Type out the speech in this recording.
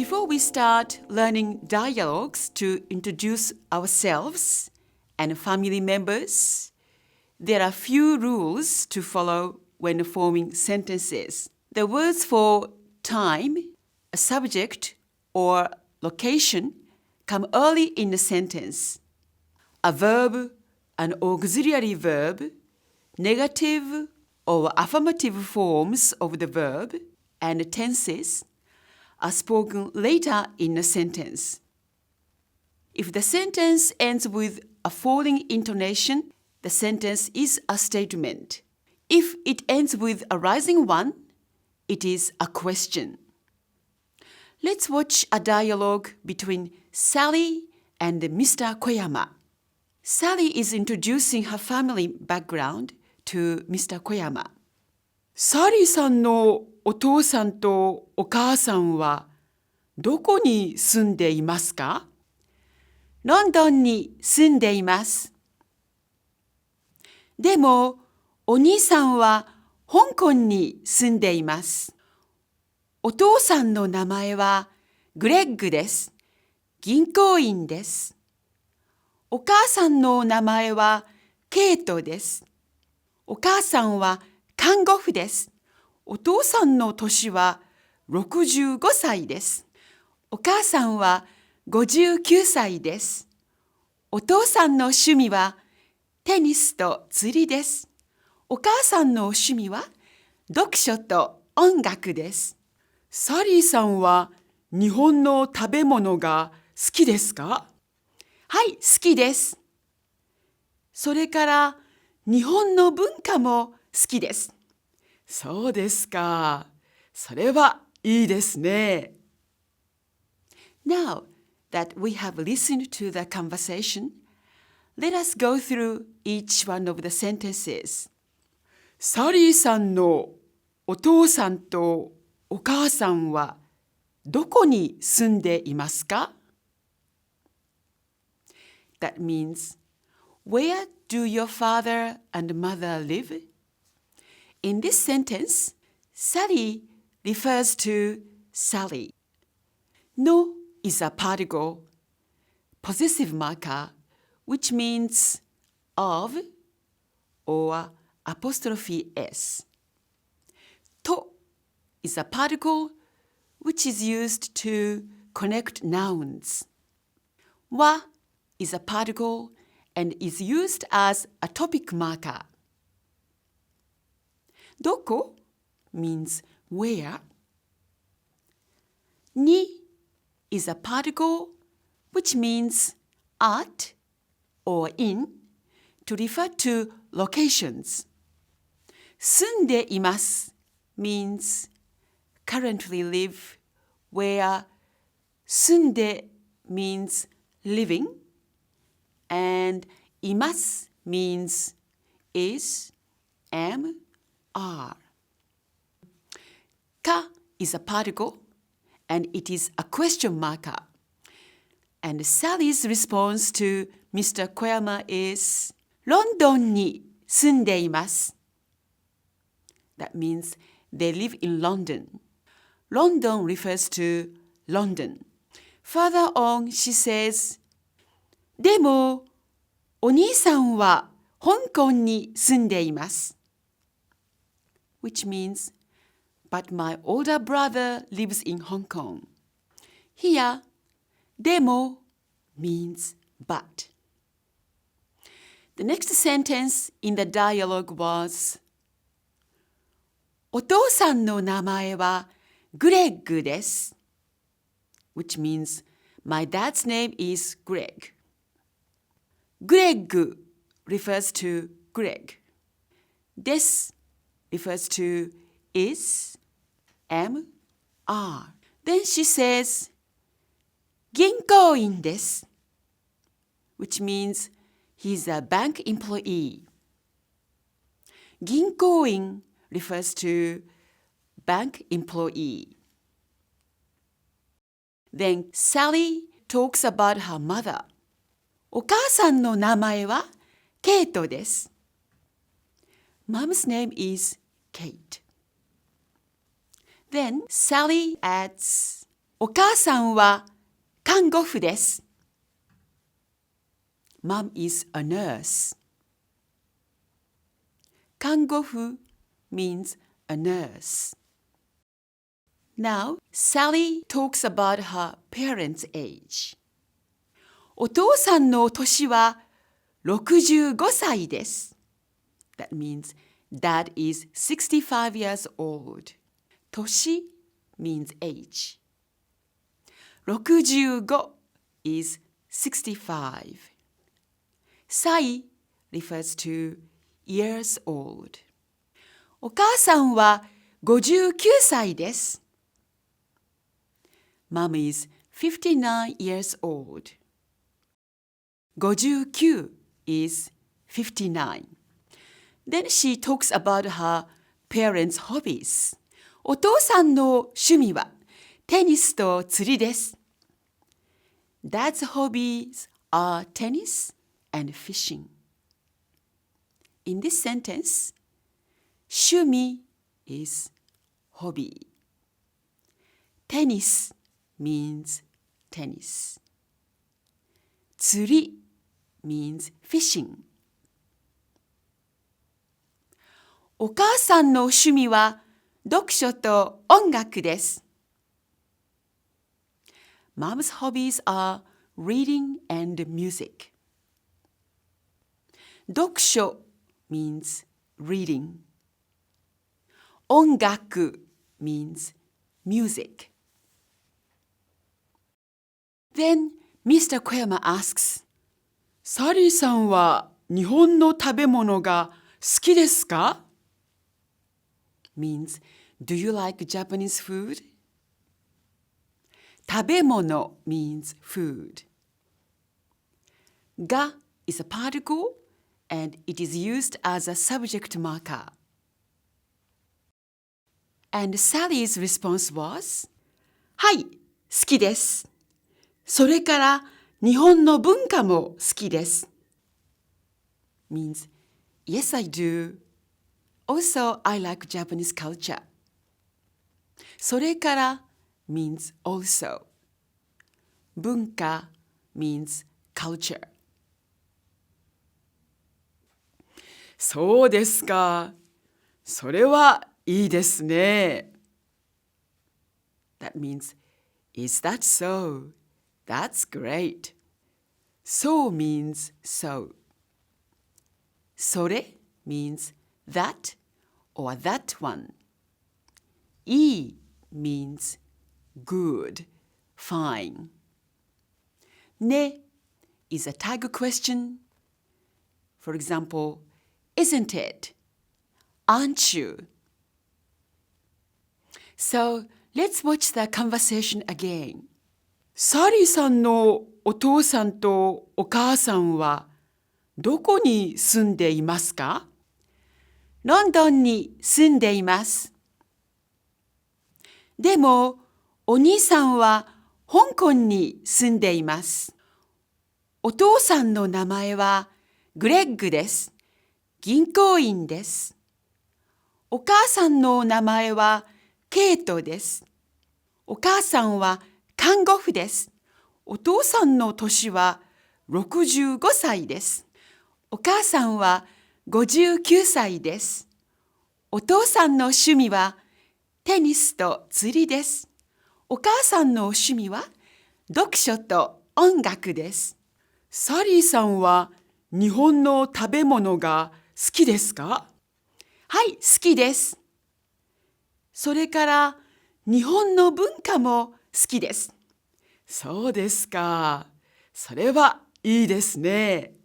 Before we start learning dialogues to introduce ourselves and family members, there are few rules to follow when forming sentences. The words for time, a subject, or location come early in the sentence. A verb, an auxiliary verb, negative or affirmative forms of the verb, and tenses are spoken later in a sentence. If the sentence ends with a falling intonation, the sentence is a statement. If it ends with a rising one, it is a question. Let's watch a dialogue between Sally and Mr. Koyama. Sally is introducing her family background to Mr. Koyama. サリーさんのお父さんとお母さんはどこに住んでいますか？ロンドンに住んでいます。でも、お兄さんは香港に住んでいます。お父さんの名前はグレッグです。銀行員です。お母さんの名前はケイトです。お母さんは看護婦です。お父さんの年は65歳です。お母さんは59歳です。お父さんの趣味はテニスと釣りです。お母さんの趣味は読書と音楽です。サリーさんは日本の食べ物が好きですか？はい、好きです。それから日本の文化も好きです。そうですか。それはいいですね。Now that we have listened to the conversation, let us go through each one of the sentences. サリーさんのお父さんとお母さんはどこに住んでいますか？ That means, where do your father and mother live? In this sentence, Sally refers to Sally. No is a particle, possessive marker, which means of or apostrophe s. To is a particle which is used to connect nouns. Wa is a particle and is used as a topic marker. Doko means where. Ni is a particle which means at or in to refer to locations. Sunde imasu means currently live, where sunde means living and imasu means is, am, are. Ka is a particle and it is a question marker. And Sally's response to Mr. Koyama is ロンドンに住んでいます。That means they live in London. London refers to London. Further on, she says, でも、お兄さんは香港に住んでいます。Which means, but my older brother lives in Hong Kong. Here, でも means but. The next sentence in the dialogue was, お父さんの名前はグレッグです。Which means, my dad's name is Greg. Greg refers to Greg. Des refers to is, am, are. Then she says, 銀行員です。Which means he's a bank employee. 銀行員 refers to bank employee. Then Sally talks about her mother. お母さんの名前はケイトです。Mom's name is Kate. Then Sally adds, お母さんは看護婦です。Mom is a nurse. 看護婦 means a nurse. Now, Sally talks about her parents' age. お父さんの年は65歳です。That means Dad is 65 years old. 年 means age. 65 is 65. 歳 refers to years old. お母さんは59歳です。Mom is 59 years old. 59 is 59. Then she talks about her parents' hobbies. お父さんの趣味はテニスと釣りです。Dad's hobbies are tennis and fishing. In this sentence, 趣味 is hobby. Tennis means tennis. 釣り means fishing. お母さんの趣味は読書と音楽です。Mom's hobbies are reading and music. 読書 means reading. 音楽 means music. Then Mr. Koyama asks, サリーさんは日本の食べ物が好きですか? means, do you like Japanese food? 食べ物 means food. が is a particle and it is used as a subject marker. And Sally's response was, はい、好きです。それから日本の文化も好きです。means, yes, I do. Also, I like Japanese culture. それから means also. 文化 means culture. そうですか。それはいいですね。That means, is that so? That's great. So means so. それ means that or that one. いい means good, fine. ね is a tag question. For example, isn't it? Aren't you? So let's watch the conversation again. サリーさんのお父さんとお母さんはどこに住んでいますか？ロンドンに住んでいます。でも、お兄さんは香港に住んでいます。お父さんの名前はグレッグです。銀行員です。お母さんの名前はケイトです。お母さんは看護婦です。お父さんの年は65歳です。お母さんは59歳です。お父さんの趣味はテニスと釣りです。お母さんの趣味は読書と音楽です。サリーさんは日本の食べ物が好きですか？はい、好きです。それから日本の文化も好きです。そうですか。それはいいですね。